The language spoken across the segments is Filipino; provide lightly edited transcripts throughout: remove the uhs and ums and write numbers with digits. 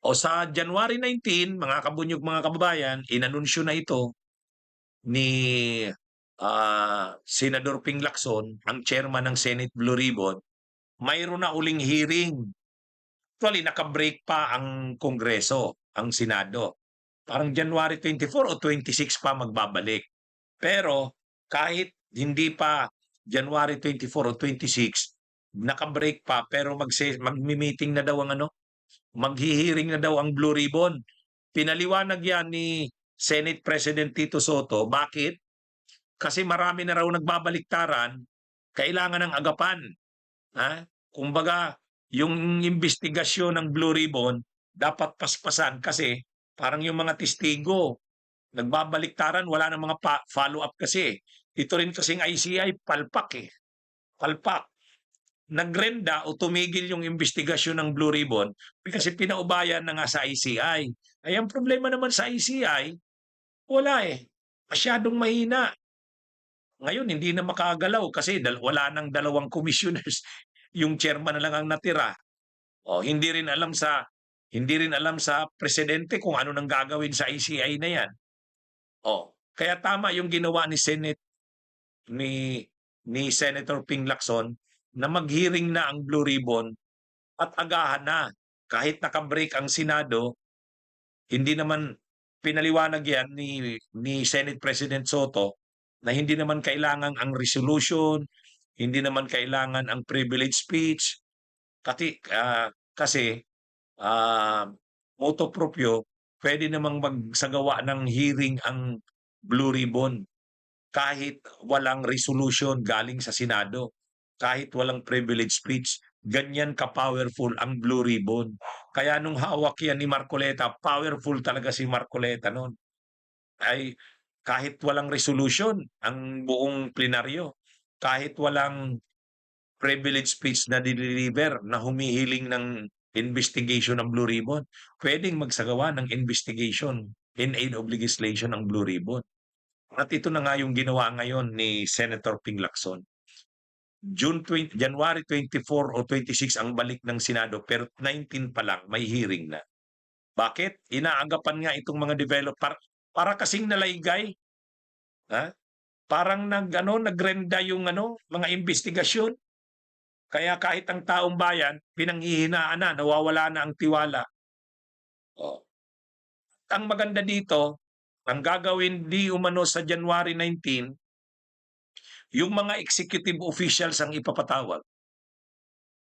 O sa January 19, mga kabunyog, mga kababayan, inanunsyo na ito ni Senador Ping Lacson, ang chairman ng Senate Blue Ribbon, mayroon na uling hearing. Actually, naka-break pa ang Kongreso, ang Senado. Parang January 24 o 26 pa magbabalik. Pero kahit hindi pa January 24 o 26, naka-break pa pero magmi-meeting na daw ang maghihiring na daw ang Blue Ribbon. Pinaliwanag yan ni Senate President Tito Soto. Bakit? Kasi marami na raw nagbabaliktaran, kailangan ng agapan. Ha? Kumbaga, yung investigasyon ng Blue Ribbon dapat paspasan kasi parang yung mga testigo nagbabaliktaran, wala ng mga follow-up kasi. Ito rin kasing ICI, palpak eh. Palpak. Nagrenda o tumigil yung investigasyon ng Blue Ribbon kasi pinaubayan na nga sa ICI. Ay, ang problema naman sa ICI, wala eh. Masyadong mahina. Ngayon, hindi na makagalaw kasi wala nang dalawang commissioners. Yung chairman na lang ang natira. O, hindi rin alam sa presidente kung ano nang gagawin sa ICI na yan. O, kaya tama yung ginawa ni ni Senator Ping Lacson na mag-hearing na ang Blue Ribbon at agahan na. Kahit naka-break ang Senado, hindi naman pinaliwanag yan ni Senate President Soto na hindi naman kailangan ang resolution, hindi naman kailangan ang privilege speech, kasi motu proprio, pwede namang magsagawa ng hearing ang Blue Ribbon kahit walang resolution galing sa Senado, kahit walang privilege speech. Ganyan ka-powerful ang Blue Ribbon. Kaya nung hawak yan ni Marcoleta, powerful talaga si Marcoleta noon. Ay kahit walang resolution ang buong plenaryo, kahit walang privilege speech na deliver na humihiling ng investigation ng Blue Ribbon, pwedeng magsagawa ng investigation in aid of legislation ng Blue Ribbon. At ito na nga yung ginawa ngayon ni Senator Ping Lacson. January 24 o 26 ang balik ng Senado pero 19 pa lang may hearing na. Bakit? Inaagapan nga itong mga developer para kasing nalaygay. Ha? Parang nagrenda yung mga investigasyon. Kaya kahit ang taong bayan, pinanghihinaan na, nawawala na ang tiwala. Oh. Ang maganda dito, ang gagawin di umano sa January 19, yung mga executive officials ang ipapatawag.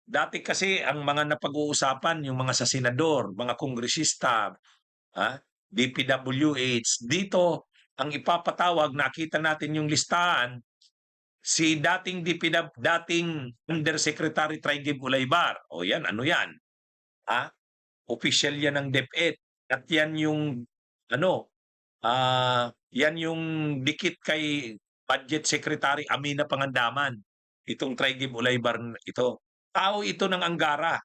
Dati kasi ang mga napag-uusapan, yung mga sa senador, mga kongresista, DPWH, dito ang ipapatawag, nakita natin yung listahan, si dating Undersecretary Traigib Ulaybar. O yan, ano yan? Official yan ng DepEd. At yan yung, yan yung dikit kay Budget Secretary Amina Pangandaman. Itong Traigib Ulaybar ito. Tao ito ng Anggara.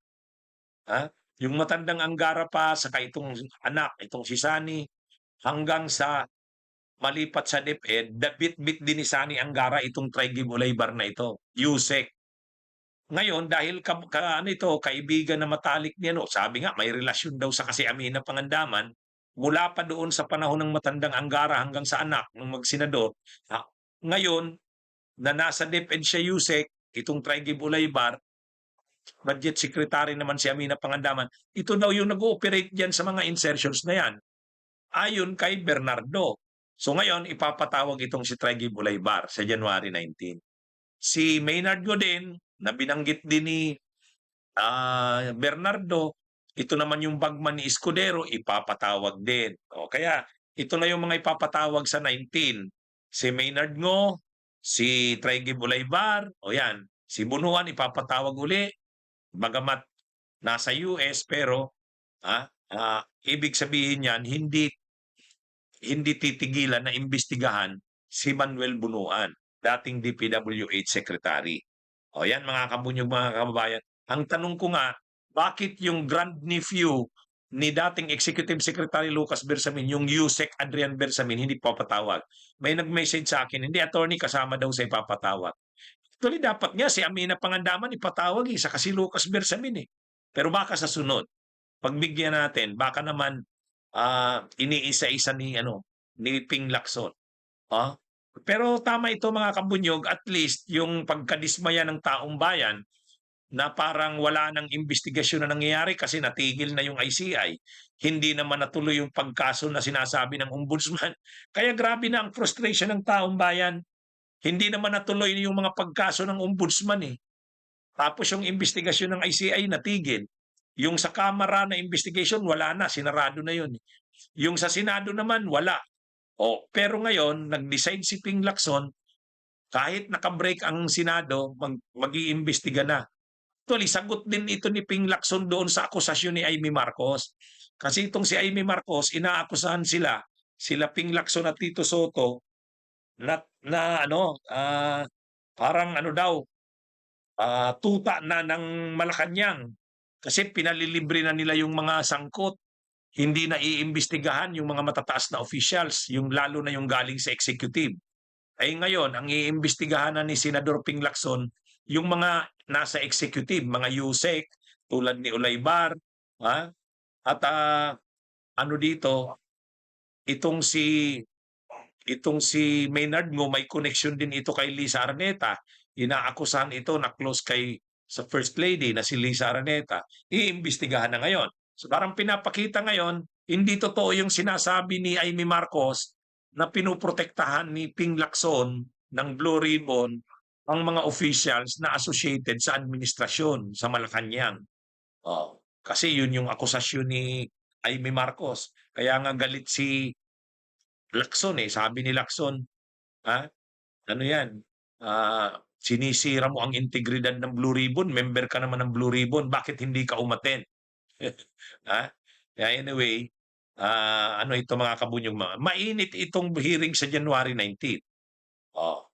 Yung matandang Anggara pa, saka itong anak, itong si Sani, hanggang sa malipat sa DepEd, bit-bit din ni Sani Anggara itong Traigib Ulaybar na ito, Yusek. Ngayon, dahil kaibigan na matalik niya, sabi nga, may relasyon daw sa kasi Amina Pangandaman, mula pa doon sa panahon ng matandang Anggara hanggang sa anak ng magsenador. Ngayon, na nasa DepEd siya Yusek, itong Traigib Ulaybar, Budget Secretary naman si Amina Pangandaman, ito daw yung nag-ooperate dyan sa mga insertions na yan. Ayon kay Bernardo. So ngayon, ipapatawag itong si Traigib Ulaybar sa January 19. Si Maynard Godin, na binanggit din ni Bernardo, ito naman yung bagman ni Escudero, ipapatawag din. O kaya, ito na yung mga ipapatawag sa 19. Si Maynard Ngo, si Traigib Ulaybar, o yan, si Bunuan ipapatawag uli, bagamat nasa US, pero ibig sabihin yan, hindi titigilan na imbestigahan si Manuel Bunuan, dating DPWH Secretary. O yan mga kabunyog, mga kababayan. Ang tanong ko nga, bakit yung grandnephew ni dating Executive Secretary Lucas Bersamin, yung Yusek Adrian Bersamin, hindi papatawag? May nag-message sa akin, hindi attorney, kasama daw sa ipapatawag. Actually, dapat nga si Amina Pangandaman ipatawag, saka si Lucas Bersamin. Pero baka sa sunod. pagbigyan natin baka naman, iniisa-isa ni ano, ni Ping Lacson, ah. Pero tama ito mga kabunyog, at least yung pagkadismaya ng taong bayan na parang wala ng imbestigasyon na nangyayari kasi natigil na yung ICI, hindi naman natuloy yung pagkaso na sinasabi ng ombudsman. Kaya grabe na ang frustration ng taong bayan. Hindi naman natuloy yung mga pagkaso ng ombudsman, eh. Tapos yung investigasyon ng ICI natigil. Yung sa Kamara na investigation wala na, sinarado na yun, eh. Yung sa Senado naman wala. Oh, pero ngayon nag-decide si Ping Lacson, kahit naka-break ang Senado, mag-iimbestiga na. Actually, sagot din ito ni Ping Lacson doon sa akusasyon ni Amy Marcos. Kasi itong si Amy Marcos, inaakusahan sila Ping Lacson at Tito Soto na ano, parang ano daw, tuta na ng Malacanang. Kasi pinalilibre na nila yung mga sangkot. Hindi na iimbestigahan yung mga matataas na officials, yung lalo na yung galing sa executive. Ay ngayon, ang iimbestigahan na ni Senador Ping Lacson, yung mga nasa executive, mga USEC, tulad ni Ulaybar, ha? At ano dito, itong si Maynard Ngo, may connection din ito kay Lisa Araneta. Inaakusahan ito na close sa First Lady na si Lisa Araneta. Iimbestigahan na ngayon. So parang pinapakita ngayon, hindi totoo yung sinasabi ni Amy Marcos na pinuprotektahan ni Ping Lacson ng Blue Ribbon ang mga officials na associated sa administrasyon sa Malacanang. Oh, kasi yun yung akusasyon ni Amy Marcos. Kaya nga galit si Lacson, eh. Sabi ni Lacson, "Ha? Ano 'yan, sinisira mo ang integridad ng Blue Ribbon, member ka naman ng Blue Ribbon, bakit hindi ka umattend?" Ha? Kaya anyway, ano ito mga kabunyog, mainit itong hearing sa January 19. Oh,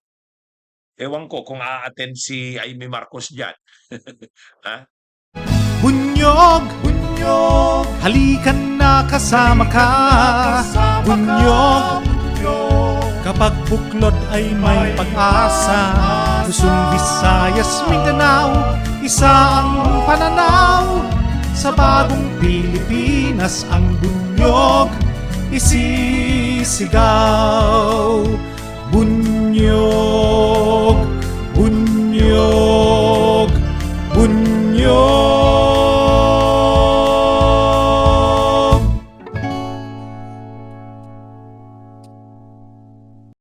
ewan ko kung a-attend si Amy Marcos diyan. Ha? Bunyog, bunyog, halikan na kasama ka. Bunyog, kapag buklod ay may pag-asa. Luzon, Visayas, Mindanao, isa ang pananaw. Sa bagong Pilipinas ang bunyog isisigaw. Bunyog.